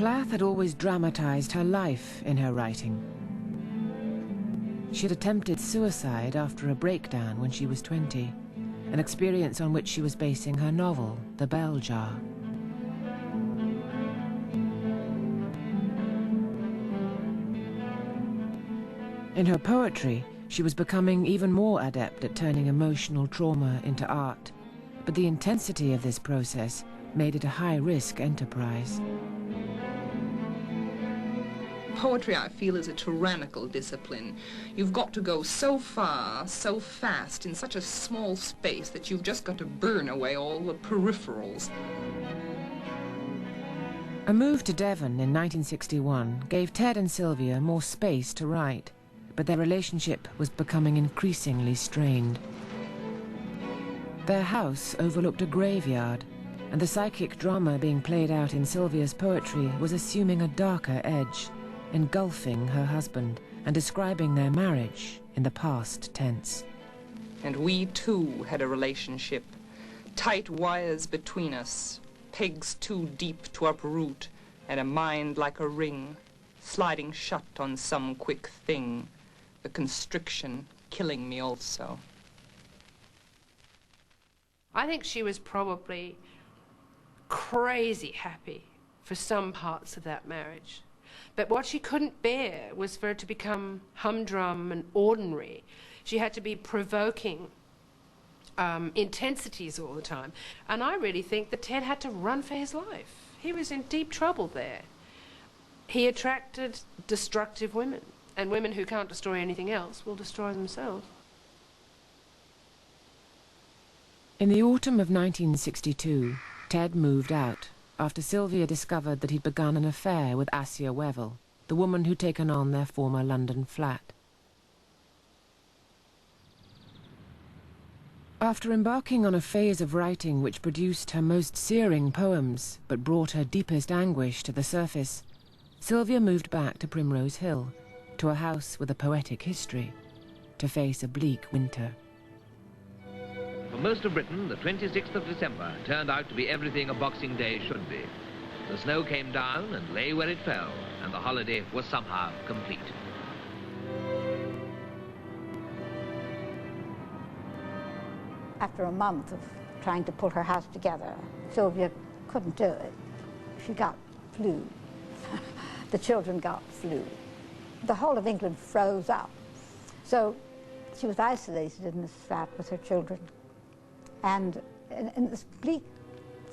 Plath had always dramatized her life in her writing. She had attempted suicide after a breakdown when she was 20, an experience on which she was basing her novel, The Bell Jar. In her poetry, she was becoming even more adept at turning emotional trauma into art, but the intensity of this process made it a high-risk enterprise. Poetry, I feel, is a tyrannical discipline. You've got to go so far, so fast, in such a small space that you've just got to burn away all the peripherals. A move to Devon in 1961 gave Ted and Sylvia more space to write, but their relationship was becoming increasingly strained. Their house overlooked a graveyard, and the psychic drama being played out in Sylvia's poetry was assuming a darker edge, engulfing her husband and describing their marriage in the past tense. And we, too, had a relationship. Tight wires between us, pegs too deep to uproot, and a mind like a ring, sliding shut on some quick thing, the constriction killing me also. I think she was probably crazy happy for some parts of that marriage. But what she couldn't bear was for it to become humdrum and ordinary. She had to be provoking intensities all the time. And I really think that Ted had to run for his life. He was in deep trouble there. He attracted destructive women, and women who can't destroy anything else will destroy themselves. In the autumn of 1962, Ted moved out after Sylvia discovered that he'd begun an affair with Assia Wevel, the woman who'd taken on their former London flat. After embarking on a phase of writing which produced her most searing poems but brought her deepest anguish to the surface, Sylvia moved back to Primrose Hill, to a house with a poetic history, to face a bleak winter. For most of Britain, the 26th of December turned out to be everything a Boxing Day should be. The snow came down and lay where it fell, and the holiday was somehow complete. After a month of trying to pull her house together, Sylvia couldn't do it. She got flu. The children got flu. The whole of England froze up. So she was isolated in this flat with her children. And in this bleak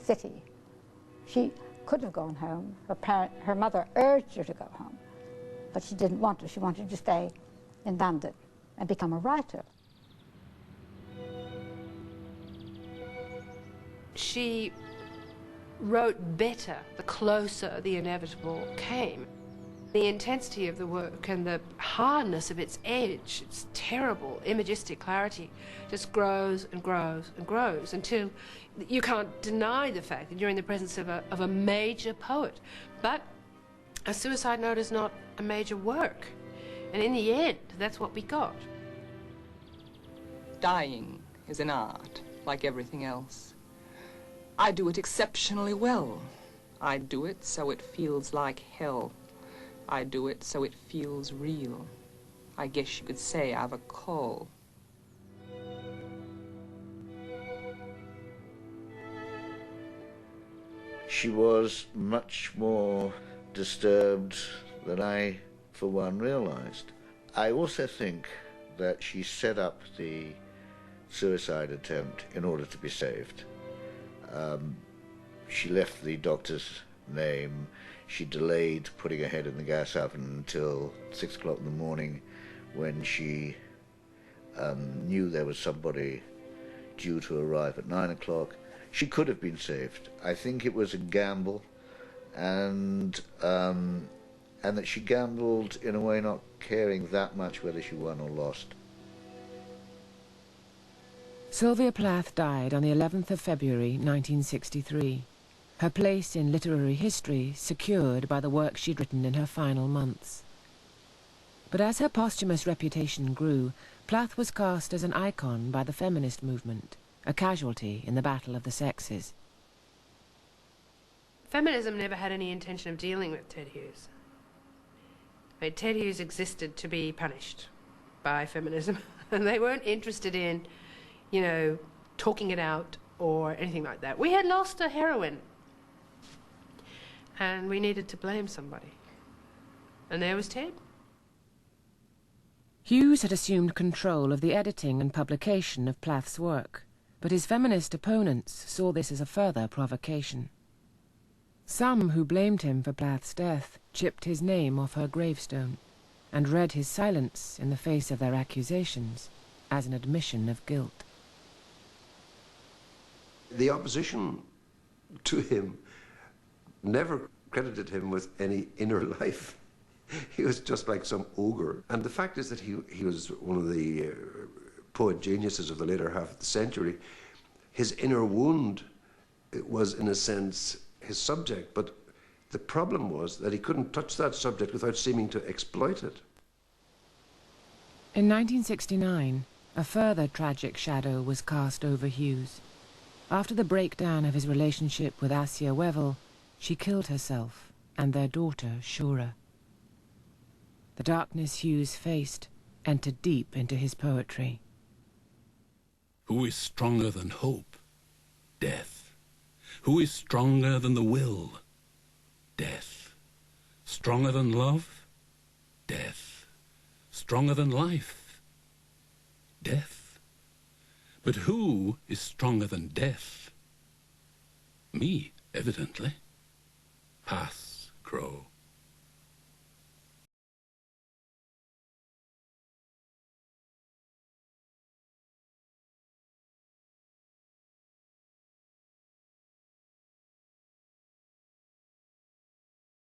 city, she could have gone home. Her mother urged her to go home, but she didn't want to. She wanted to stay in London and become a writer. She wrote better the closer the inevitable came. The intensity of the work and the hardness of its edge, its terrible imagistic clarity, just grows and grows and grows until you can't deny the fact that you're in the presence of a major poet. But a suicide note is not a major work. And in the end, that's what we got. Dying is an art, like everything else. I do it exceptionally well. I do it so it feels like hell. I do it so it feels real. I guess you could say I've a call. She was much more disturbed than I, for one, realized. I also think that she set up the suicide attempt in order to be saved. She left the doctor's name. She delayed putting her head in the gas oven until 6 o'clock in the morning, when she knew there was somebody due to arrive at 9 o'clock. She could have been saved. I think it was a gamble, and that she gambled in a way not caring that much whether she won or lost. Sylvia Plath died on the 11th of February 1963, her place in literary history secured by the work she'd written in her final months. But as her posthumous reputation grew, Plath was cast as an icon by the feminist movement, a casualty in the battle of the sexes. Feminism never had any intention of dealing with Ted Hughes. I mean, Ted Hughes existed to be punished by feminism, and they weren't interested in, you know, talking it out or anything like that. We had lost a heroine, and we needed to blame somebody. And there was Ted. Hughes had assumed control of the editing and publication of Plath's work, but his feminist opponents saw this as a further provocation. Some who blamed him for Plath's death chipped his name off her gravestone and read his silence in the face of their accusations as an admission of guilt. The opposition to him never credited him with any inner life. He was just like some ogre. And the fact is that he was one of the poet geniuses of the later half of the century. His inner wound was, in a sense, his subject, but the problem was that he couldn't touch that subject without seeming to exploit it. In 1969, a further tragic shadow was cast over Hughes. After the breakdown of his relationship with Assia Wevel, she killed herself and their daughter, Shura. The darkness Hughes faced entered deep into his poetry. Who is stronger than hope? Death. Who is stronger than the will? Death. Stronger than love? Death. Stronger than life? Death. But who is stronger than death? Me, evidently. Pass, Crow.